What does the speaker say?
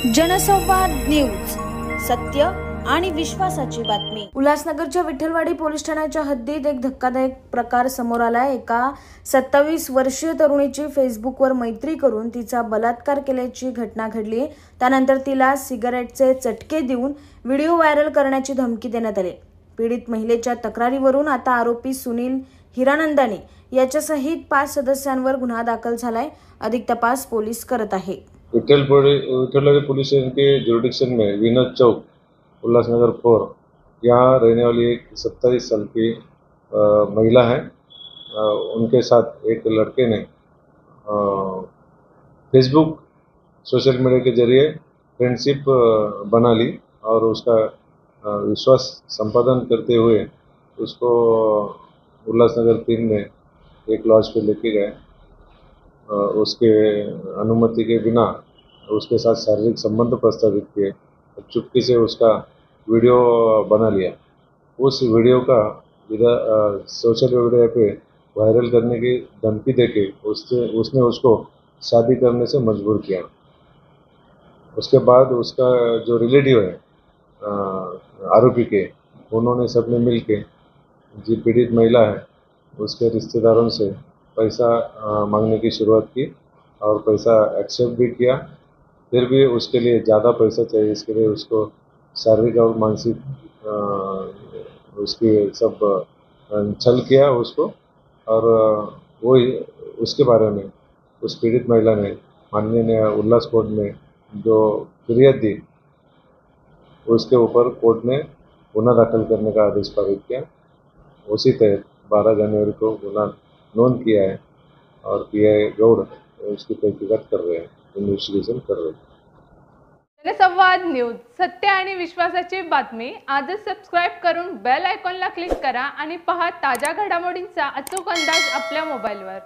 जनसंवाद न्यूज, सत्य आणि विश्वासाची बातमी। उल्हासनगरच्या विठ्ठलवाडी पोलीस ठाण्याच्या हद्दीत एक धक्कादायक प्रकार समोर आलाय। एका 27 वर्षीय तरुणीची फेसबुकवर मैत्री करून तिचा बलात्कार केल्याची घटना घडली। त्यानंतर तिला सिगारेटचे चटके देऊन व्हिडिओ व्हायरल करण्याची धमकी देण्यात आली। पीडित महिलेच्या तक्रारीवरून आता आरोपी सुनील हिरानंदानी याच्यासहित 5 सदस्यांवर गुन्हा दाखल झालाय। अधिक तपास पोलीस करत आहे। विठ्ठलवाड़ी पुलिस स्टेशन के जुरिडिक्शन में विनोद चौक उल्लासनगर 4 यहाँ रहने वाली एक 27 साल की महिला है। उनके साथ एक लड़के ने फेसबुक सोशल मीडिया के जरिए फ्रेंडशिप बना ली और उसका विश्वास संपादन करते हुए उसको उल्लासनगर 3 में एक लॉज पे लेके गए। उसके अनुमति के बिना उसके साथ शारीरिक संबंध प्रस्तावित किए। चुपके से उसका वीडियो बना लिया। उस वीडियो का सोशल मीडिया पे वायरल करने की धमकी देके उसने उसको शादी करने से मजबूर किया। उसके बाद उसका जो रिलेटिव है आरोपी के, उन्होंने सबने मिल के जी पीड़ित महिला है उसके रिश्तेदारों से पैसा मांगने की शुरुआत की और पैसा एक्सेप्ट भी किया। फिर भी उसके लिए ज़्यादा पैसा चाहिए, इसके लिए उसको शारीरिक और मानसिक उसकी सब छल किया उसको। और वो उसके बारे में उस पीड़ित महिला ने माननीय उल्लास कोर्ट में जो फिरियाद दी, उसके ऊपर कोर्ट ने गुना दाखिल करने का आदेश पारित किया। उसी तहत 12 जनवरी को गुना नोंद किया है और पीआई गौड़ उसकी तहकीकात कर रहे हैं, इन्व्हेस्टिगेशन कर रहे हैं। जनसंवाद न्यूज, सत्य आणि विश्वासाची बातमी। आजच सबस्क्राइब करून बेल आयकॉनला क्लिक करा आणि पहा ताज्या घडामोडींचा अचूक अंदाज आपल्या मोबाईलवर।